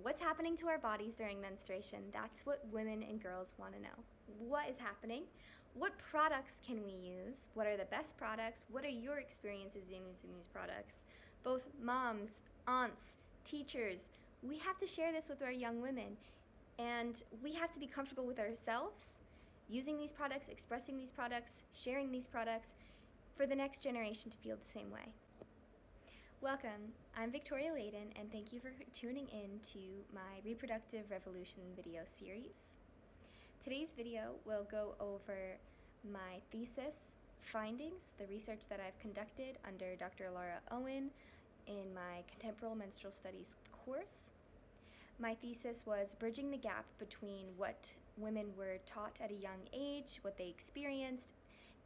What's happening to our bodies during menstruation? That's what women and girls want to know. What is happening? What products can we use? What are the best products? What are your experiences using these products? Both moms, aunts, teachers, we have to share this with our young women. And we have to be comfortable with ourselves, using these products, expressing these products, sharing these products for the next generation to feel the same way. Welcome, I'm Victoria Layden, and thank you for tuning in to my Reproductive Revolution video series. Today's video will go over my thesis findings, the research that I've conducted under Dr. Lara Owen in my Contemporary Menstrual Studies course. My thesis was bridging the gap between what women were taught at a young age, what they experienced,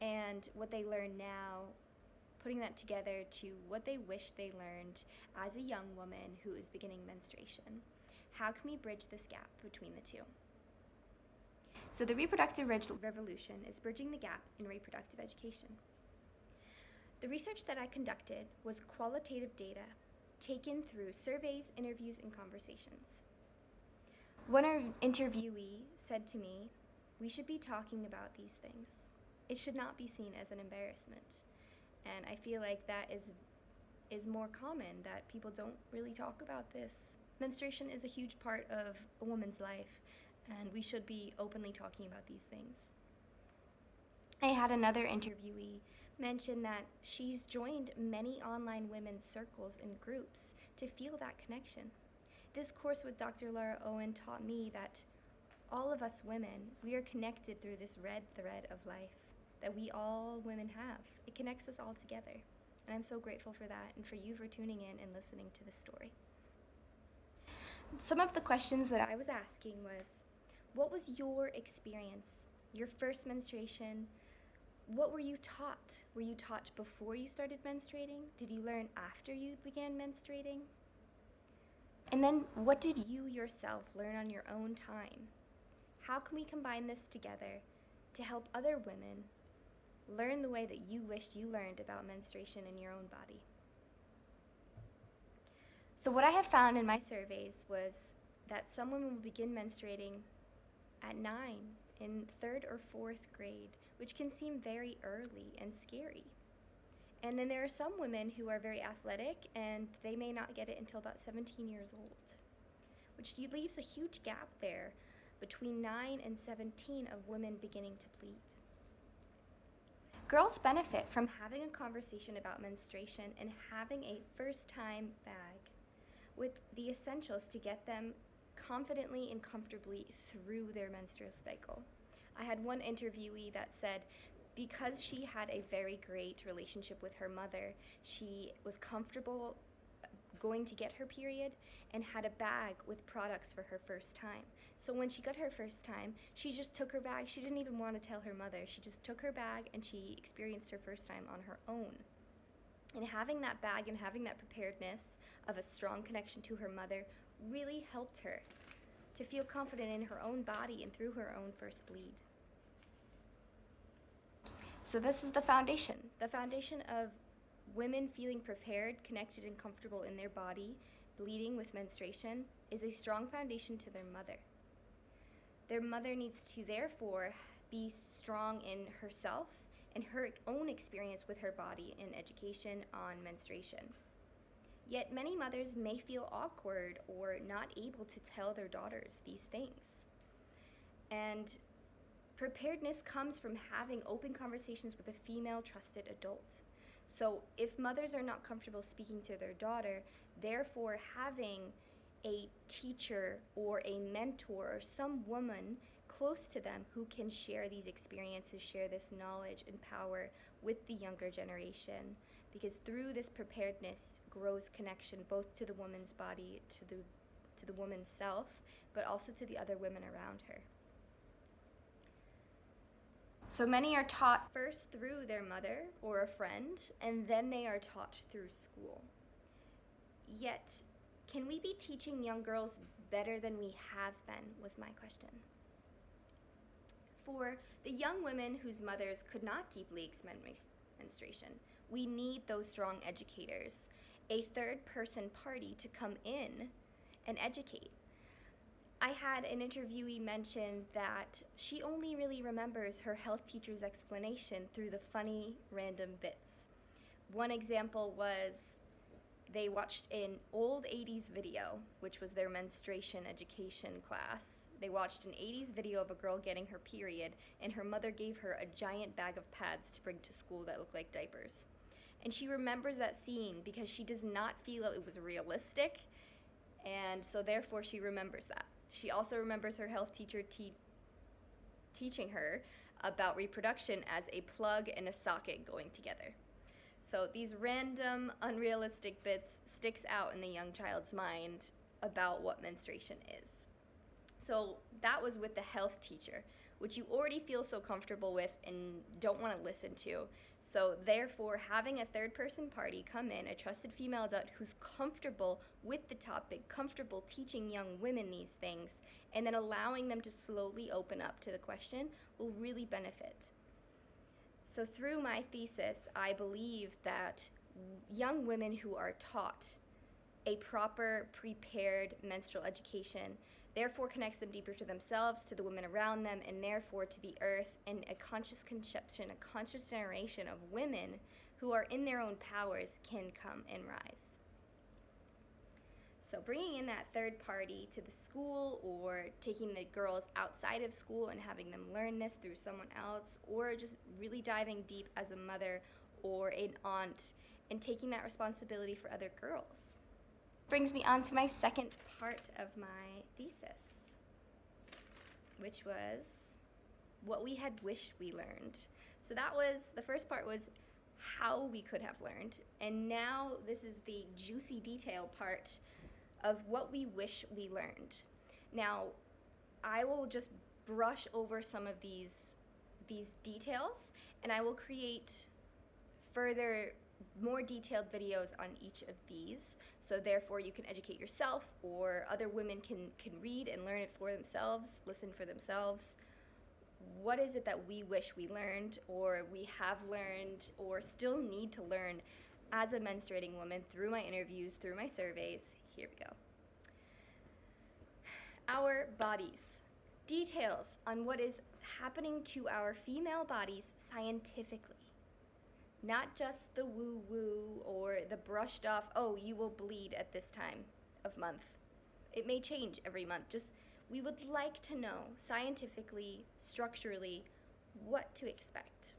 and what they learn now, putting that together to what they wish they learned as a young woman who is beginning menstruation. How can we bridge this gap between the two? So the Reproductive Revolution is bridging the gap in reproductive education. The research that I conducted was qualitative data taken through surveys, interviews, and conversations. One interviewee said to me, "We should be talking about these things. It should not be seen as an embarrassment." And I feel like that is more common, that people don't really talk about this. Menstruation is a huge part of a woman's life, and we should be openly talking about these things. I had another interviewee mention that she's joined many online women's circles and groups to feel that connection. This course with Dr. Lara Owen taught me that all of us women, we are connected through this red thread of life that we all women have. It connects us all together. And I'm so grateful for that and for you for tuning in and listening to this story. Some of the questions that I was asking was, what was your experience, your first menstruation? What were you taught? Were you taught before you started menstruating? Did you learn after you began menstruating? And then what did you yourself learn on your own time? How can we combine this together to help other women learn the way that you wished you learned about menstruation in your own body? So what I have found in my surveys was that some women will begin menstruating at 9, in 3rd or 4th grade, which can seem very early and scary. And then there are some women who are very athletic and they may not get it until about 17 years old, which leaves a huge gap there between 9 and 17 of women beginning to bleed. Girls benefit from having a conversation about menstruation and having a first-time bag with the essentials to get them confidently and comfortably through their menstrual cycle. I had one interviewee that said because she had a very great relationship with her mother, she was comfortable going to get her period and had a bag with products for her first time. So when she got her first time, she just took her bag. She didn't even want to tell her mother. She just took her bag and she experienced her first time on her own. And having that bag and having that preparedness of a strong connection to her mother really helped her to feel confident in her own body and through her own first bleed. So this is the foundation of women feeling prepared, connected, and comfortable in their body, bleeding with menstruation, is a strong foundation to their mother. Their mother needs to therefore be strong in herself and her own experience with her body in education on menstruation. Yet many mothers may feel awkward or not able to tell their daughters these things. And preparedness comes from having open conversations with a female trusted adult. So if mothers are not comfortable speaking to their daughter, therefore having a teacher or a mentor or some woman close to them who can share these experiences, share this knowledge and power with the younger generation, because through this preparedness grows connection both to the woman's body, to the woman's self, but also to the other women around her. So many are taught first through their mother or a friend, and then they are taught through school. Yet, can we be teaching young girls better than we have been, was my question. For the young women whose mothers could not deeply explain menstruation, we need those strong educators, a third person party to come in and educate. I had an interviewee mention that she only really remembers her health teacher's explanation through the funny random bits. One example was they watched an old 80s video, which was their menstruation education class. They watched an 80s video of a girl getting her period, and her mother gave her a giant bag of pads to bring to school that looked like diapers. And she remembers that scene because she does not feel it was realistic, and so therefore she remembers that. She also remembers her health teacher teaching her about reproduction as a plug and a socket going together. So these random, unrealistic bits sticks out in the young child's mind about what menstruation is. So that was with the health teacher, which you already feel so comfortable with and don't want to listen to. So therefore, having a third person party come in, a trusted female adult who's comfortable with the topic, comfortable teaching young women these things, and then allowing them to slowly open up to the question will really benefit. So through my thesis, I believe that young women who are taught a proper, prepared menstrual education therefore connects them deeper to themselves, to the women around them, and therefore to the earth, and a conscious conception, a conscious generation of women who are in their own powers can come and rise. So bringing in that third party to the school, or taking the girls outside of school and having them learn this through someone else, or just really diving deep as a mother or an aunt and taking that responsibility for other girls. Brings me on to my second part of my thesis, which was what we had wished we learned. So that was, the first part was how we could have learned, and now this is the juicy detail part of what we wish we learned. Now, I will just brush over some of these details, and I will create further, more detailed videos on each of these, so therefore you can educate yourself, or other women can read and learn it for themselves, listen for themselves. What is it that we wish we learned, or we have learned, or still need to learn as a menstruating woman through my interviews, through my surveys? Here we go. Our bodies. Details on what is happening to our female bodies scientifically. Not just the woo-woo or the brushed off, oh, you will bleed at this time of month. It may change every month. Just, we would like to know scientifically, structurally, what to expect.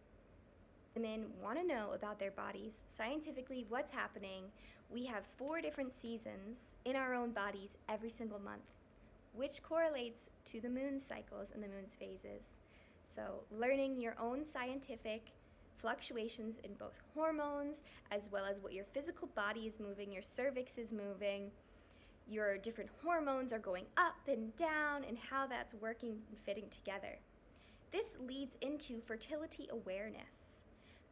Women want to know about their bodies, scientifically, what's happening. We have 4 different seasons in our own bodies every single month, which correlates to the moon cycles and the moon's phases. So learning your own scientific fluctuations in both hormones, as well as what your physical body is moving, your cervix is moving, your different hormones are going up and down, and how that's working and fitting together. This leads into fertility awareness.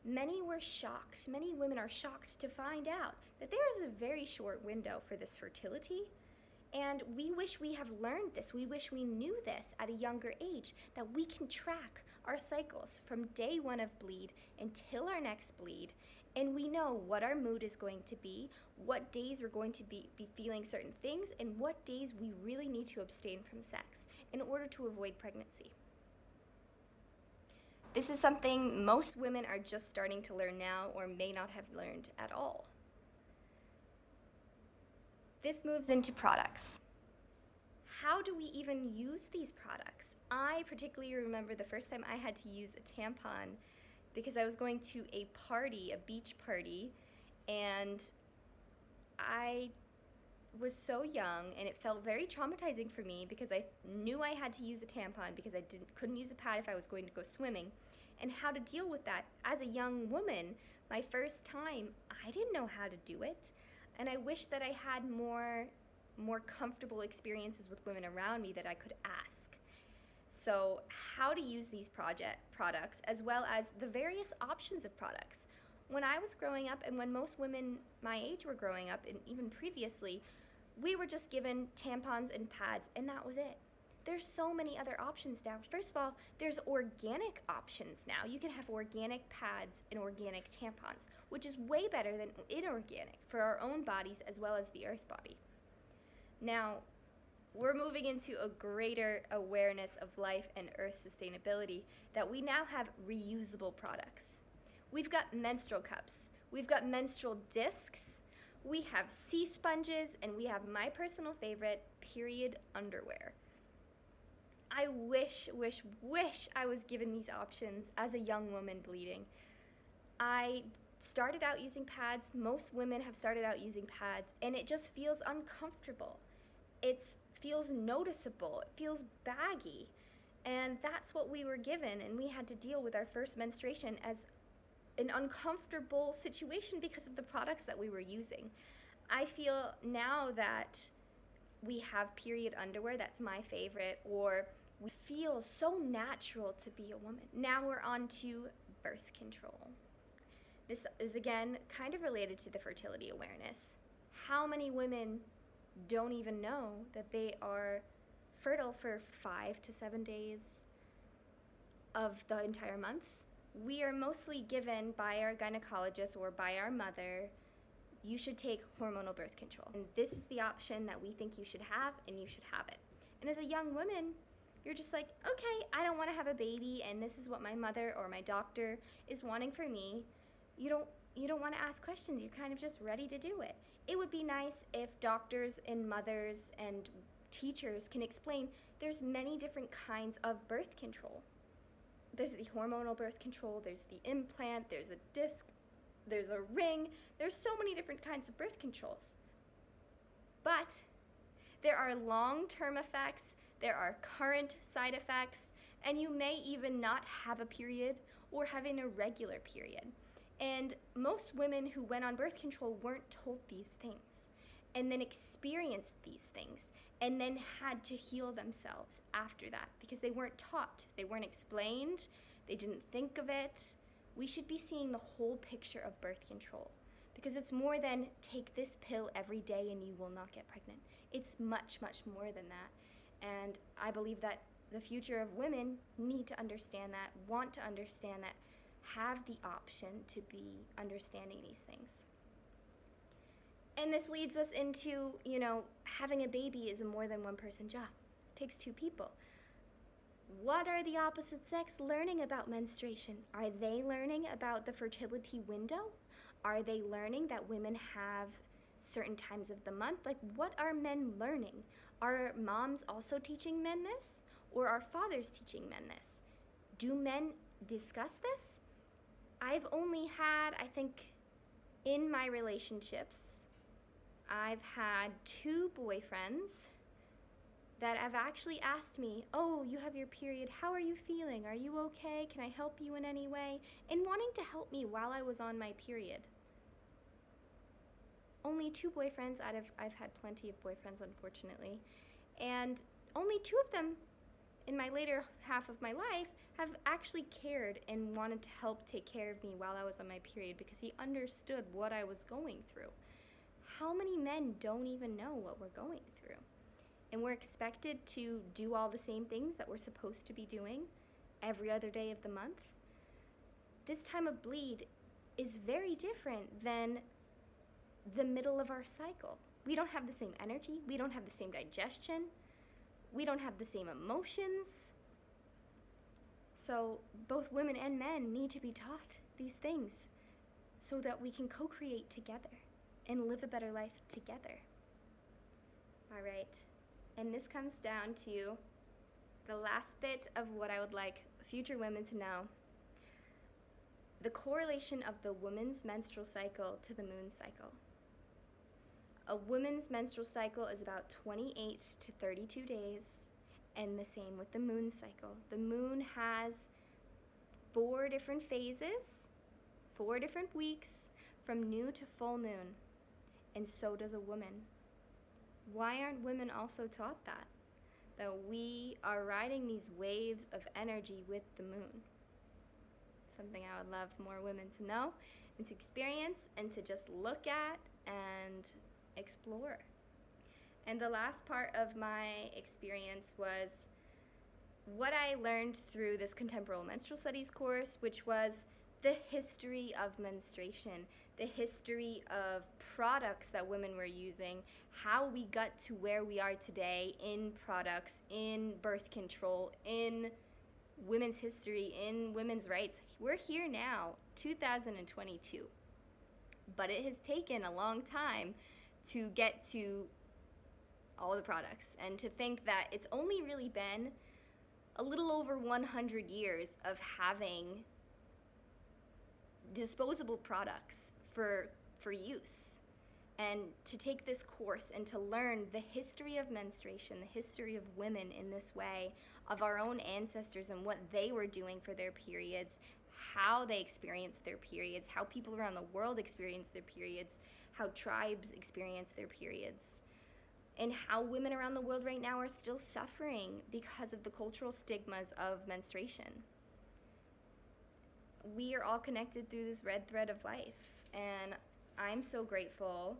Many women are shocked to find out that there is a very short window for this fertility, and we wish we have learned this. We wish we knew this at a younger age, that we can track our cycles from day 1 of bleed until our next bleed, and we know what our mood is going to be, what days we're going to be feeling certain things, and what days we really need to abstain from sex in order to avoid pregnancy. This is something most women are just starting to learn now, or may not have learned at all. This moves into products. How do we even use these products? I particularly remember the first time I had to use a tampon because I was going to a party, a beach party, and I was so young, and it felt very traumatizing for me because I knew I had to use a tampon because I couldn't use a pad if I was going to go swimming, and how to deal with that. As a young woman, my first time, I didn't know how to do it, and I wish that I had more comfortable experiences with women around me that I could ask. So how to use these products, as well as the various options of products. When I was growing up, and when most women my age were growing up, and even previously, we were just given tampons and pads, and that was it. There's so many other options now. First of all, there's organic options now. You can have organic pads and organic tampons, which is way better than inorganic for our own bodies as well as the earth body. Now, we're moving into a greater awareness of life and earth sustainability, that we now have reusable products. We've got menstrual cups, we've got menstrual discs, we have sea sponges, and we have my personal favorite, period underwear. I wish I was given these options as a young woman bleeding. I started out using pads. Most women have started out using pads, and it just feels uncomfortable. It feels noticeable. It feels baggy. And that's what we were given, and we had to deal with our first menstruation as an uncomfortable situation because of the products that we were using. I feel now that we have period underwear, that's my favorite, or we feel so natural to be a woman. Now we're on to birth control. This is again kind of related to the fertility awareness. How many women don't even know that they are fertile for 5 to 7 days of the entire month? We are mostly given by our gynecologist or by our mother, you should take hormonal birth control. And this is the option that we think you should have, and you should have it. And as a young woman, you're just like, okay, I don't want to have a baby, and this is what my mother or my doctor is wanting for me. You don't want to ask questions. You're kind of just ready to do it. It would be nice if doctors and mothers and teachers can explain there's many different kinds of birth control. There's the hormonal birth control, there's the implant, there's a disc, there's a ring. There's so many different kinds of birth controls. But there are long-term effects, there are current side effects, and you may even not have a period or have an irregular period. And most women who went on birth control weren't told these things, and then experienced these things, and then had to heal themselves after that because they weren't taught, they weren't explained, they didn't think of it. We should be seeing the whole picture of birth control because it's more than take this pill every day and you will not get pregnant. It's much, much more than that. And I believe that the future of women need to understand that, want to understand that, have the option to be understanding these things. And this leads us into, having a baby is a more than one person job. It takes two people. What are the opposite sex learning about menstruation? Are they learning about the fertility window? Are they learning that women have certain times of the month? Like, what are men learning? Are moms also teaching men this? Or are fathers teaching men this? Do men discuss this? I've only had, I think, in my relationships, I've had 2 boyfriends that have actually asked me, oh, you have your period, how are you feeling? Are you okay? Can I help you in any way? And wanting to help me while I was on my period. Only 2 boyfriends I've had plenty of boyfriends, unfortunately. And only 2 of them in my later half of my life have actually cared and wanted to help take care of me while I was on my period because he understood what I was going through. How many men don't even know what we're going through? And we're expected to do all the same things that we're supposed to be doing every other day of the month. This time of bleed is very different than the middle of our cycle. We don't have the same energy, we don't have the same digestion, we don't have the same emotions. So both women and men need to be taught these things so that we can co-create together and live a better life together. All right, and this comes down to the last bit of what I would like future women to know. The correlation of the woman's menstrual cycle to the moon cycle. A woman's menstrual cycle is about 28 to 32 days, and the same with the moon cycle. The moon has 4 different phases, 4 different weeks, from new to full moon, and so does a woman. Why aren't women also taught that? That we are riding these waves of energy with the moon. Something I would love more women to know and to experience and to just look at and explore. And the last part of my experience was what I learned through this Contemporary Menstrual Studies course, which was the history of menstruation, the history of products that women were using, how we got to where we are today in products, in birth control, in women's history, in women's rights. We're here now, 2022. But it has taken a long time to get to all the products, and to think that it's only really been a little over 100 years of having disposable products for use. And to take this course and to learn the history of menstruation, the history of women in this way, of our own ancestors and what they were doing for their periods, how they experienced their periods, how people around the world experienced their periods, how tribes experience their periods, and how women around the world right now are still suffering because of the cultural stigmas of menstruation. We are all connected through this red thread of life, and I'm so grateful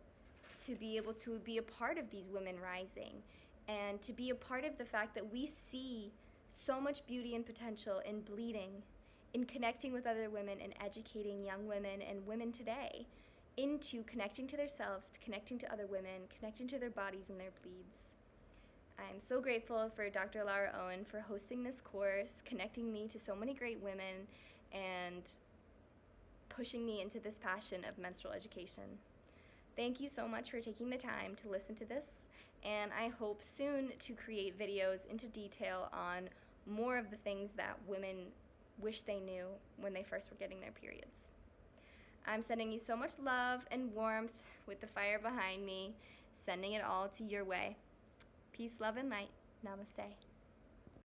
to be able to be a part of these women rising, and to be a part of the fact that we see so much beauty and potential in bleeding, in connecting with other women and educating young women and women today into connecting to themselves, to connecting to other women, connecting to their bodies and their bleeds. I'm so grateful for Dr. Lara Owen for hosting this course, connecting me to so many great women, and pushing me into this passion of menstrual education. Thank you so much for taking the time to listen to this, and I hope soon to create videos into detail on more of the things that women wish they knew when they first were getting their periods. I'm sending you so much love and warmth with the fire behind me, sending it all to your way. Peace, love, and light. Namaste.